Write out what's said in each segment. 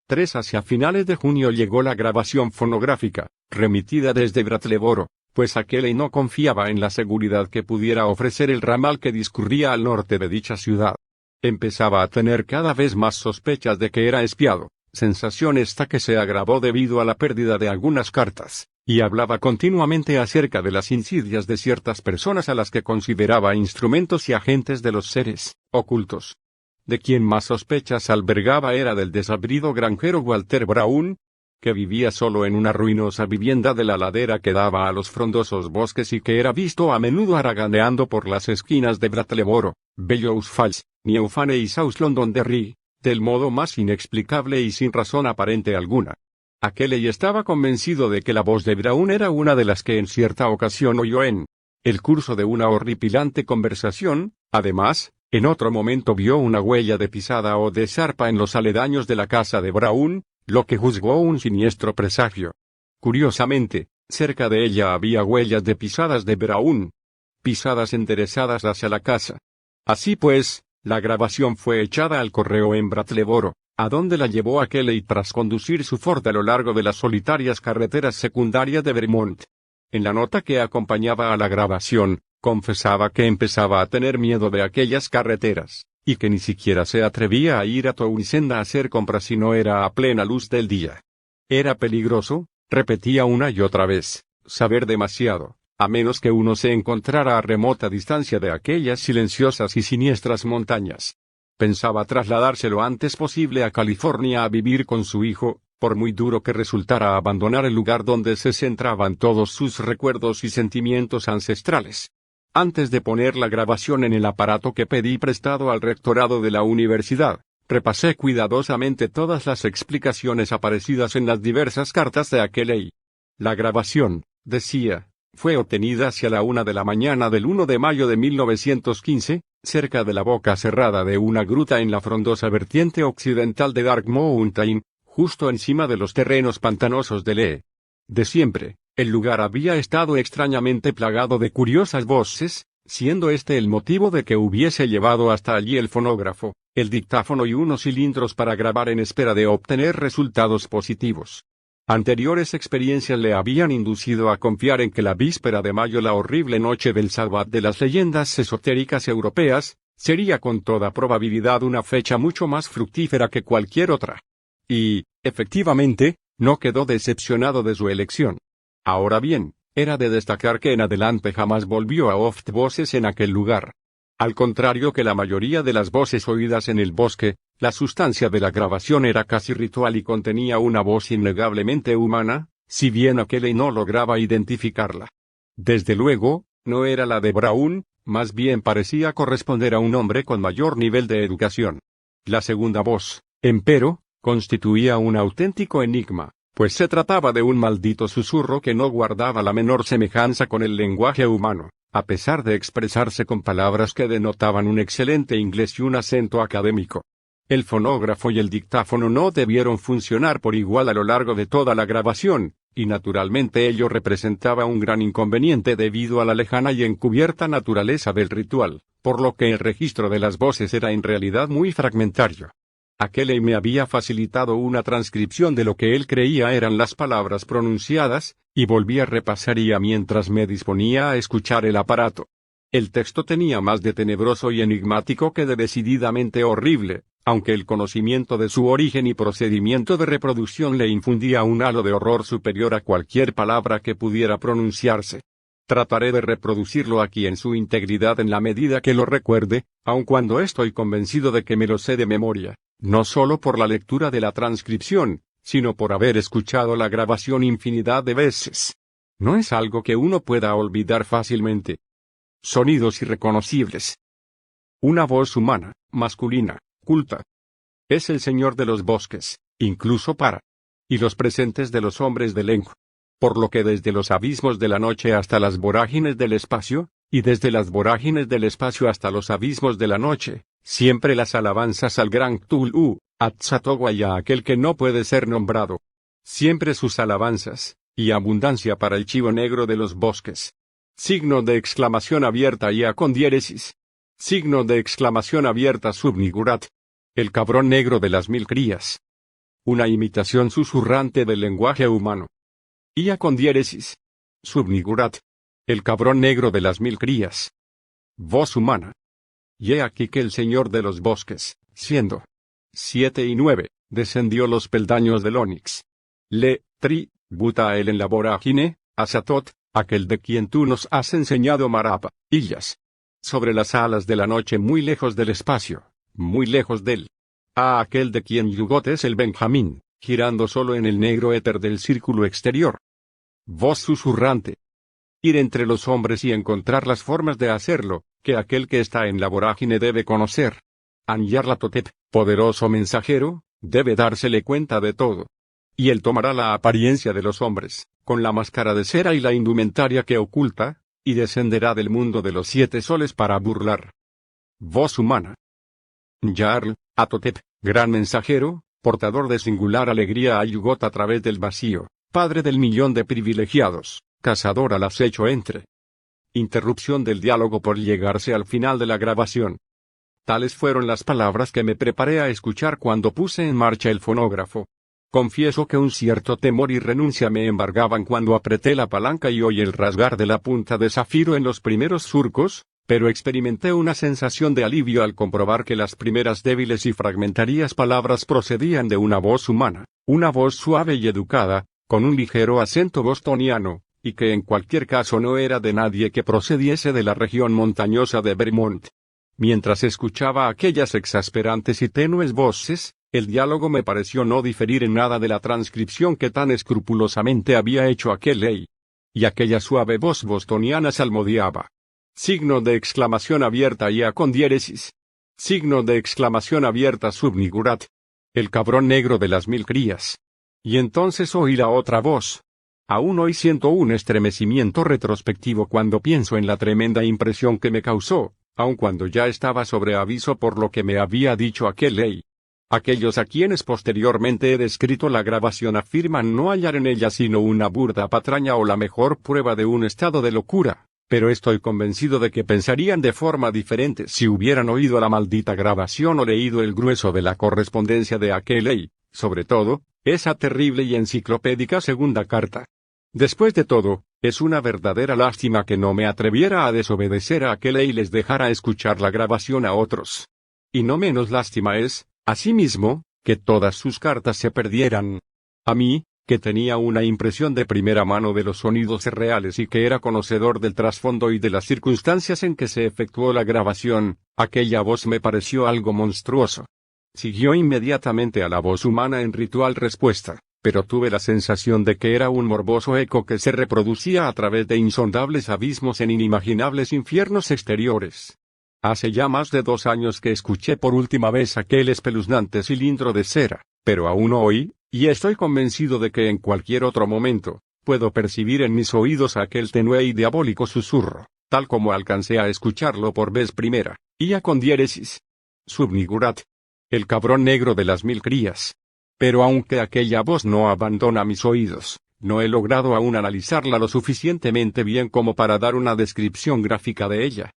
3 hacia finales de junio llegó la grabación fonográfica, remitida desde Brattleboro, pues Akele no confiaba en la seguridad que pudiera ofrecer el ramal que discurría al norte de dicha ciudad. Empezaba a tener cada vez más sospechas de que era espiado, sensación esta que se agravó debido a la pérdida de algunas cartas, y hablaba continuamente acerca de las insidias de ciertas personas a las que consideraba instrumentos y agentes de los seres ocultos. De quien más sospechas albergaba era del desabrido granjero Walter Brown, que vivía solo en una ruinosa vivienda de la ladera que daba a los frondosos bosques y que era visto a menudo haraganeando por las esquinas de Brattleboro, Bellows Falls, New Fane y South Londonderry, del modo más inexplicable y sin razón aparente alguna. Akele estaba convencido de que la voz de Brown era una de las que en cierta ocasión oyó en el curso de una horripilante conversación. Además, en otro momento vio una huella de pisada o de zarpa en los aledaños de la casa de Brown, lo que juzgó un siniestro presagio. Curiosamente, cerca de ella había huellas de pisadas de Brown, pisadas enderezadas hacia la casa. Así pues, la grabación fue echada al correo en Brattleboro, a donde la llevó Akele tras conducir su Ford a lo largo de las solitarias carreteras secundarias de Vermont. En la nota que acompañaba a la grabación, confesaba que empezaba a tener miedo de aquellas carreteras, y que ni siquiera se atrevía a ir a Townsend a hacer compras si no era a plena luz del día. Era peligroso, repetía una y otra vez, saber demasiado, a menos que uno se encontrara a remota distancia de aquellas silenciosas y siniestras montañas. Pensaba trasladarse lo antes posible a California a vivir con su hijo, por muy duro que resultara abandonar el lugar donde se centraban todos sus recuerdos y sentimientos ancestrales. Antes de poner la grabación en el aparato que pedí prestado al rectorado de la universidad, repasé cuidadosamente todas las explicaciones aparecidas en las diversas cartas de Akele. La grabación, decía, fue obtenida hacia la 1 de la mañana del 1 de mayo de 1915, cerca de la boca cerrada de una gruta en la frondosa vertiente occidental de Dark Mountain, justo encima de los terrenos pantanosos de Lee. De siempre, el lugar había estado extrañamente plagado de curiosas voces, siendo este el motivo de que hubiese llevado hasta allí el fonógrafo, el dictáfono y unos cilindros para grabar en espera de obtener resultados positivos. Anteriores experiencias le habían inducido a confiar en que la víspera de mayo, la horrible noche del Sabbat de las leyendas esotéricas europeas, sería con toda probabilidad una fecha mucho más fructífera que cualquier otra. Y, efectivamente, no quedó decepcionado de su elección. Ahora bien, era de destacar que en adelante jamás volvió a oír voces en aquel lugar. Al contrario que la mayoría de las voces oídas en el bosque, la sustancia de la grabación era casi ritual y contenía una voz innegablemente humana, si bien Akele no lograba identificarla. Desde luego, no era la de Brown, más bien parecía corresponder a un hombre con mayor nivel de educación. La segunda voz, empero, constituía un auténtico enigma, pues se trataba de un maldito susurro que no guardaba la menor semejanza con el lenguaje humano, a pesar de expresarse con palabras que denotaban un excelente inglés y un acento académico. El fonógrafo y el dictáfono no debieron funcionar por igual a lo largo de toda la grabación, y naturalmente ello representaba un gran inconveniente debido a la lejana y encubierta naturaleza del ritual, por lo que el registro de las voces era en realidad muy fragmentario. Akele me había facilitado una transcripción de lo que él creía eran las palabras pronunciadas, y volví a repasar mientras me disponía a escuchar el aparato. El texto tenía más de tenebroso y enigmático que de decididamente horrible, aunque el conocimiento de su origen y procedimiento de reproducción le infundía un halo de horror superior a cualquier palabra que pudiera pronunciarse. Trataré de reproducirlo aquí en su integridad en la medida que lo recuerde, aun cuando estoy convencido de que me lo sé de memoria, no solo por la lectura de la transcripción, sino por haber escuchado la grabación infinidad de veces. No es algo que uno pueda olvidar fácilmente. Sonidos irreconocibles. Una voz humana, masculina, culta. Es el señor de los bosques, incluso para. Y los presentes de los hombres de Lengu. Por lo que desde los abismos de la noche hasta las vorágines del espacio, y desde las vorágines del espacio hasta los abismos de la noche, siempre las alabanzas al gran Cthulhu, Atzatowa y a aquel que no puede ser nombrado. Siempre sus alabanzas, y abundancia para el chivo negro de los bosques. Signo de exclamación abierta y a con diéresis. Signo de exclamación abierta subnigurat. El cabrón negro de las 1000 crías. Una imitación susurrante del lenguaje humano. Ia con diéresis. Subnigurat. El cabrón negro de las 1000 crías. Voz humana. Y he aquí que el señor de los bosques, siendo 7 y 9, descendió los peldaños del Onix. Le, tri, buta a él en la vorágine, a Satot, aquel de quien tú nos has enseñado Marapa, Illas. Sobre las alas de la noche muy lejos del espacio, muy lejos de él. A aquel de quien Yugot es el Benjamín, girando solo en el negro éter del círculo exterior. Voz susurrante. Ir entre los hombres y encontrar las formas de hacerlo, que aquel que está en la vorágine debe conocer. Anyarlatotep, poderoso mensajero, debe dársele cuenta de todo. Y él tomará la apariencia de los hombres, con la máscara de cera y la indumentaria que oculta, y descenderá del mundo de los 7 soles para burlar. Voz humana. Yarl, Atotep, gran mensajero, portador de singular alegría a Yugot a través del vacío, padre del millón de privilegiados, cazador al acecho entre. Interrupción del diálogo por llegarse al final de la grabación. Tales fueron las palabras que me preparé a escuchar cuando puse en marcha el fonógrafo. Confieso que un cierto temor y renuncia me embargaban cuando apreté la palanca y oí el rasgar de la punta de zafiro en los primeros surcos, pero experimenté una sensación de alivio al comprobar que las primeras débiles y fragmentarias palabras procedían de una voz humana, una voz suave y educada, con un ligero acento bostoniano, y que en cualquier caso no era de nadie que procediese de la región montañosa de Vermont. Mientras escuchaba aquellas exasperantes y tenues voces, el diálogo me pareció no diferir en nada de la transcripción que tan escrupulosamente había hecho aquel ley. Y aquella suave voz bostoniana salmodiaba. Signo de exclamación abierta y a con diéresis. Signo de exclamación abierta subnigurat. El cabrón negro de las 1000 crías. Y entonces oí la otra voz. Aún hoy siento un estremecimiento retrospectivo cuando pienso en la tremenda impresión que me causó, aun cuando ya estaba sobre aviso por lo que me había dicho aquel ley. Aquellos a quienes posteriormente he descrito la grabación afirman no hallar en ella sino una burda patraña o la mejor prueba de un estado de locura, pero estoy convencido de que pensarían de forma diferente si hubieran oído la maldita grabación o leído el grueso de la correspondencia de aquel ley, sobre todo, esa terrible y enciclopédica segunda carta. Después de todo, es una verdadera lástima que no me atreviera a desobedecer a aquel ley y les dejara escuchar la grabación a otros. Y no menos lástima es, asimismo, que todas sus cartas se perdieran. A mí, que tenía una impresión de primera mano de los sonidos reales y que era conocedor del trasfondo y de las circunstancias en que se efectuó la grabación, aquella voz me pareció algo monstruoso. Siguió inmediatamente a la voz humana en ritual respuesta, pero tuve la sensación de que era un morboso eco que se reproducía a través de insondables abismos en inimaginables infiernos exteriores. Hace ya más de 2 años que escuché por última vez aquel espeluznante cilindro de cera, pero aún hoy, y estoy convencido de que en cualquier otro momento, puedo percibir en mis oídos aquel tenue y diabólico susurro, tal como alcancé a escucharlo por vez primera, ia con diéresis. Subnigurat. El cabrón negro de las 1000 crías. Pero aunque aquella voz no abandona mis oídos, no he logrado aún analizarla lo suficientemente bien como para dar una descripción gráfica de ella.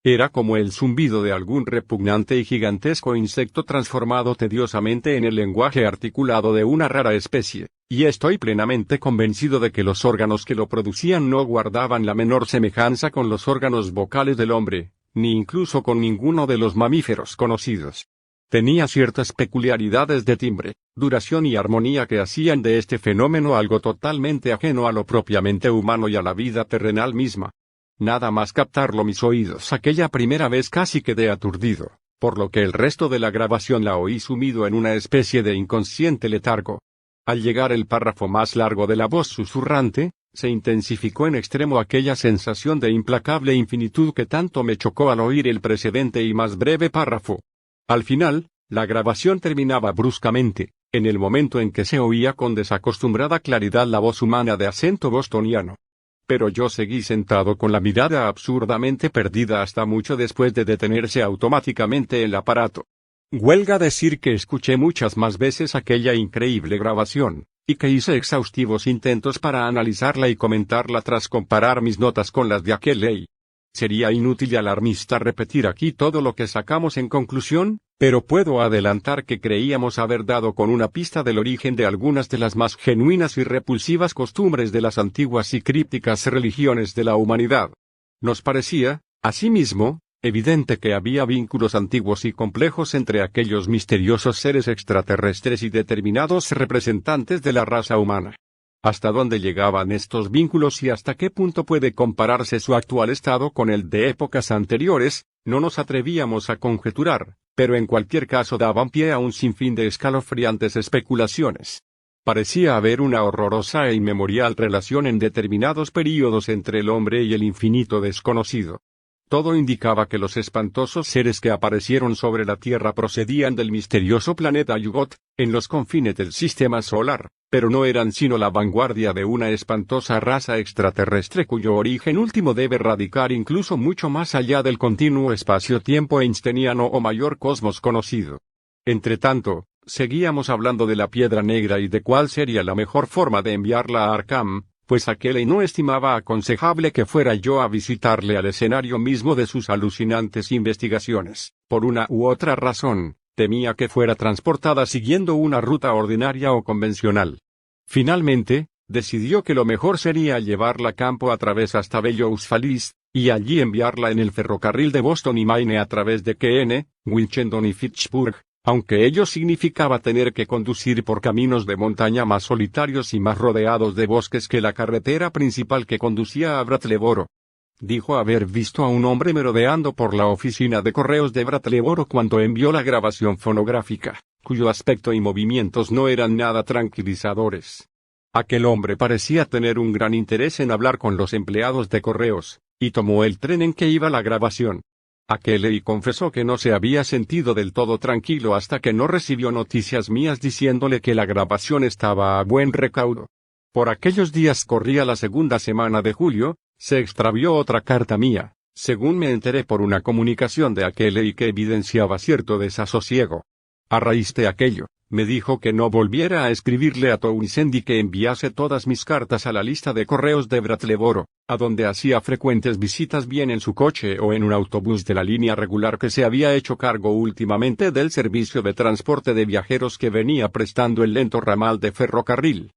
Era como el zumbido de algún repugnante y gigantesco insecto transformado tediosamente en el lenguaje articulado de una rara especie, y estoy plenamente convencido de que los órganos que lo producían no guardaban la menor semejanza con los órganos vocales del hombre, ni incluso con ninguno de los mamíferos conocidos. Tenía ciertas peculiaridades de timbre, duración y armonía que hacían de este fenómeno algo totalmente ajeno a lo propiamente humano y a la vida terrenal misma. Nada más captarlo mis oídos aquella primera vez casi quedé aturdido, por lo que el resto de la grabación la oí sumido en una especie de inconsciente letargo. Al llegar el párrafo más largo de la voz susurrante, se intensificó en extremo aquella sensación de implacable infinitud que tanto me chocó al oír el precedente y más breve párrafo. Al final, la grabación terminaba bruscamente, en el momento en que se oía con desacostumbrada claridad la voz humana de acento bostoniano. Pero yo seguí sentado con la mirada absurdamente perdida hasta mucho después de detenerse automáticamente el aparato. Huelga decir que escuché muchas más veces aquella increíble grabación, y que hice exhaustivos intentos para analizarla y comentarla tras comparar mis notas con las de aquel ley. Sería inútil y alarmista repetir aquí todo lo que sacamos en conclusión, pero puedo adelantar que creíamos haber dado con una pista del origen de algunas de las más genuinas y repulsivas costumbres de las antiguas y crípticas religiones de la humanidad. Nos parecía, asimismo, evidente que había vínculos antiguos y complejos entre aquellos misteriosos seres extraterrestres y determinados representantes de la raza humana. ¿Hasta dónde llegaban estos vínculos y hasta qué punto puede compararse su actual estado con el de épocas anteriores? No nos atrevíamos a conjeturar, pero en cualquier caso daban pie a un sinfín de escalofriantes especulaciones. Parecía haber una horrorosa e inmemorial relación en determinados períodos entre el hombre y el infinito desconocido. Todo indicaba que los espantosos seres que aparecieron sobre la Tierra procedían del misterioso planeta Yugot, en los confines del sistema solar, pero no eran sino la vanguardia de una espantosa raza extraterrestre cuyo origen último debe radicar incluso mucho más allá del continuo espacio-tiempo einsteiniano o mayor cosmos conocido. Entretanto, seguíamos hablando de la piedra negra y de cuál sería la mejor forma de enviarla a Arkham, pues Akeley no estimaba aconsejable que fuera yo a visitarle al escenario mismo de sus alucinantes investigaciones. Por una u otra razón, temía que fuera transportada siguiendo una ruta ordinaria o convencional. Finalmente, decidió que lo mejor sería llevarla a campo a través hasta Bellows Falls, y allí enviarla en el ferrocarril de Boston y Maine a través de Keene, Winchendon y Fitchburg, aunque ello significaba tener que conducir por caminos de montaña más solitarios y más rodeados de bosques que la carretera principal que conducía a Brattleboro. Dijo haber visto a un hombre merodeando por la oficina de correos de Brattleboro cuando envió la grabación fonográfica, cuyo aspecto y movimientos no eran nada tranquilizadores. Aquel hombre parecía tener un gran interés en hablar con los empleados de correos, y tomó el tren en que iba la grabación. Akeley confesó que no se había sentido del todo tranquilo hasta que no recibió noticias mías diciéndole que la grabación estaba a buen recaudo. Por aquellos días corría la segunda semana de julio, se extravió otra carta mía, según me enteré por una comunicación de Akeley que evidenciaba cierto desasosiego. A raíz de aquello, me dijo que no volviera a escribirle a Townsend y que enviase todas mis cartas a la lista de correos de Brattleboro, a donde hacía frecuentes visitas bien en su coche o en un autobús de la línea regular que se había hecho cargo últimamente del servicio de transporte de viajeros que venía prestando el lento ramal de ferrocarril.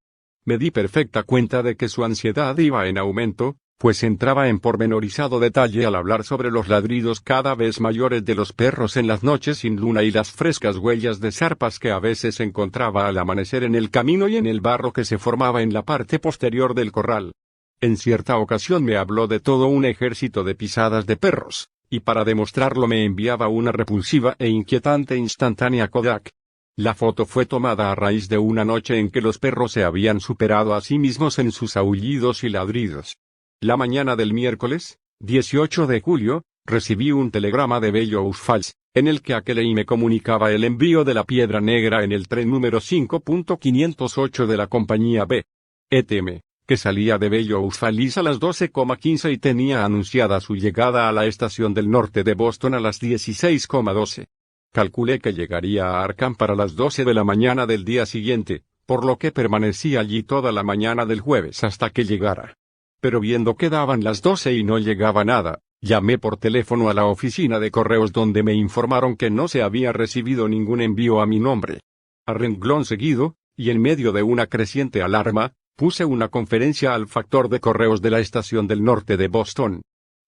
Me di perfecta cuenta de que su ansiedad iba en aumento, pues entraba en pormenorizado detalle al hablar sobre los ladridos cada vez mayores de los perros en las noches sin luna y las frescas huellas de zarpas que a veces encontraba al amanecer en el camino y en el barro que se formaba en la parte posterior del corral. En cierta ocasión me habló de todo un ejército de pisadas de perros, y para demostrarlo me enviaba una repulsiva e inquietante instantánea Kodak. La foto fue tomada a raíz de una noche en que los perros se habían superado a sí mismos en sus aullidos y ladridos. La mañana del miércoles, 18 de julio, recibí un telegrama de Bellows Falls, en el que Akeley me comunicaba el envío de la piedra negra en el tren número 5.508 de la compañía B. ETM, que salía de Bellows Falls a las 12:15 y tenía anunciada su llegada a la estación del norte de Boston a las 16:12. Calculé que llegaría a Arkham para las 12 de la mañana del día siguiente, por lo que permanecí allí toda la mañana del jueves hasta que llegara. Pero viendo que daban las 12 y no llegaba nada, llamé por teléfono a la oficina de correos donde me informaron que no se había recibido ningún envío a mi nombre. A renglón seguido, y en medio de una creciente alarma, puse una conferencia al factor de correos de la estación del norte de Boston.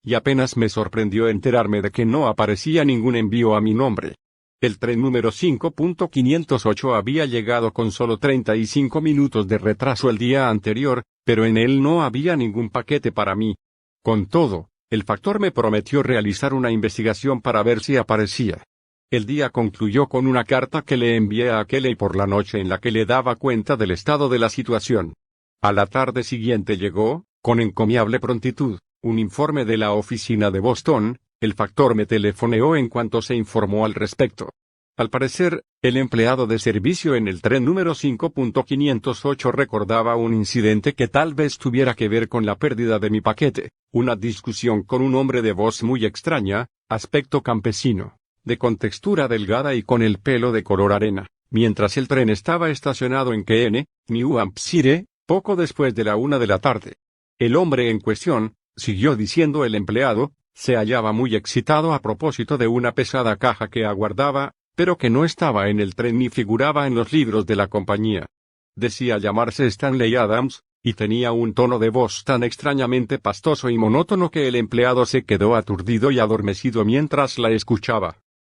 Y apenas me sorprendió enterarme de que no aparecía ningún envío a mi nombre. El tren número 5.508 había llegado con solo 35 minutos de retraso el día anterior, pero en él no había ningún paquete para mí. Con todo, el factor me prometió realizar una investigación para ver si aparecía. El día concluyó con una carta que le envié a Akeley por la noche en la que le daba cuenta del estado de la situación. A la tarde siguiente llegó, con encomiable prontitud, un informe de la oficina de Boston. El factor me telefoneó en cuanto se informó al respecto. Al parecer, el empleado de servicio en el tren número 5.508 recordaba un incidente que tal vez tuviera que ver con la pérdida de mi paquete, una discusión con un hombre de voz muy extraña, aspecto campesino, de contextura delgada y con el pelo de color arena, mientras el tren estaba estacionado en Keene, New Hampshire, poco después de la 1 de la tarde. El hombre en cuestión, siguió diciendo el empleado, Se hallaba muy excitado a propósito de una pesada caja que aguardaba, pero que no estaba en el tren ni figuraba en los libros de la compañía. Decía llamarse Stanley Adams, y tenía un tono de voz tan extrañamente pastoso y monótono que el empleado se quedó aturdido y adormecido mientras la escuchaba.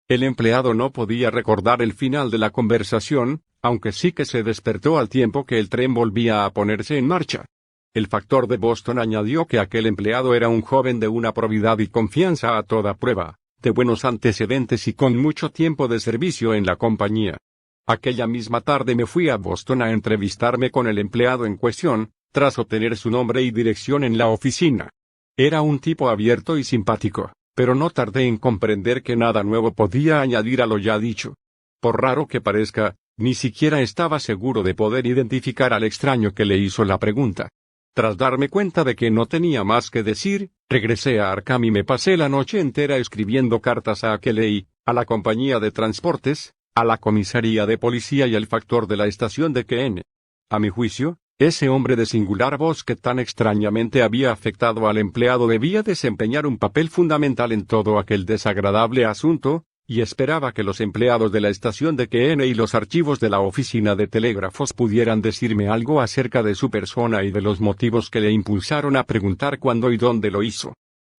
El empleado no podía recordar el final de la conversación, aunque sí que se despertó al tiempo que el tren volvía a ponerse en marcha. El factor de Boston añadió que aquel empleado era un joven de una probidad y confianza a toda prueba, de buenos antecedentes y con mucho tiempo de servicio en la compañía. Aquella misma tarde me fui a Boston a entrevistarme con el empleado en cuestión, tras obtener su nombre y dirección en la oficina. Era un tipo abierto y simpático, pero no tardé en comprender que nada nuevo podía añadir a lo ya dicho. Por raro que parezca, ni siquiera estaba seguro de poder identificar al extraño que le hizo la pregunta. Tras darme cuenta de que no tenía más que decir, regresé a Arkham y me pasé la noche entera escribiendo cartas a Kelly, a la compañía de transportes, a la comisaría de policía y al factor de la estación de Keene. A mi juicio, ese hombre de singular voz que tan extrañamente había afectado al empleado debía desempeñar un papel fundamental en todo aquel desagradable asunto, y esperaba que los empleados de la estación de Keene y los archivos de la oficina de telégrafos pudieran decirme algo acerca de su persona y de los motivos que le impulsaron a preguntar cuándo y dónde lo hizo.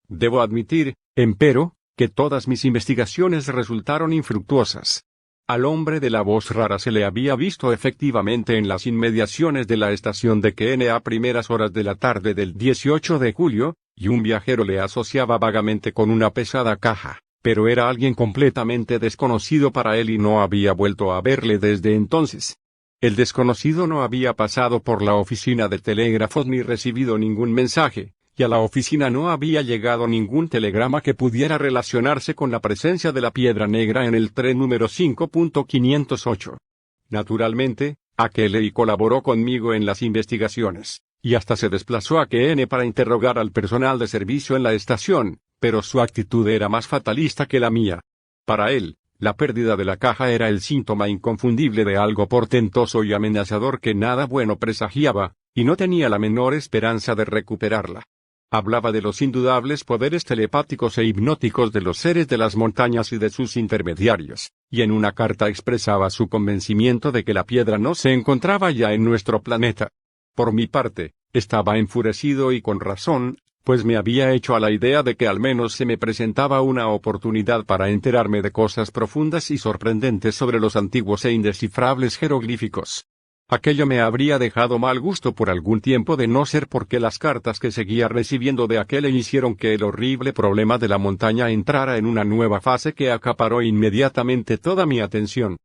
Debo admitir, empero, que todas mis investigaciones resultaron infructuosas. Al hombre de la voz rara se le había visto efectivamente en las inmediaciones de la estación de Keene a primeras horas de la tarde del 18 de julio, y un viajero le asociaba vagamente con una pesada caja, pero era alguien completamente desconocido para él y no había vuelto a verle desde entonces. El desconocido no había pasado por la oficina de telégrafos ni recibido ningún mensaje, y a la oficina no había llegado ningún telegrama que pudiera relacionarse con la presencia de la piedra negra en el tren número 5.508. Naturalmente, Kelly colaboró conmigo en las investigaciones, y hasta se desplazó a Keene para interrogar al personal de servicio en la estación, pero su actitud era más fatalista que la mía. Para él, la pérdida de la caja era el síntoma inconfundible de algo portentoso y amenazador que nada bueno presagiaba, y no tenía la menor esperanza de recuperarla. Hablaba de los indudables poderes telepáticos e hipnóticos de los seres de las montañas y de sus intermediarios, y en una carta expresaba su convencimiento de que la piedra no se encontraba ya en nuestro planeta. Por mi parte, estaba enfurecido y con razón, pues me había hecho a la idea de que al menos se me presentaba una oportunidad para enterarme de cosas profundas y sorprendentes sobre los antiguos e indescifrables jeroglíficos. Aquello me habría dejado mal gusto por algún tiempo de no ser porque las cartas que seguía recibiendo de aquel hicieron que el horrible problema de la montaña entrara en una nueva fase que acaparó inmediatamente toda mi atención.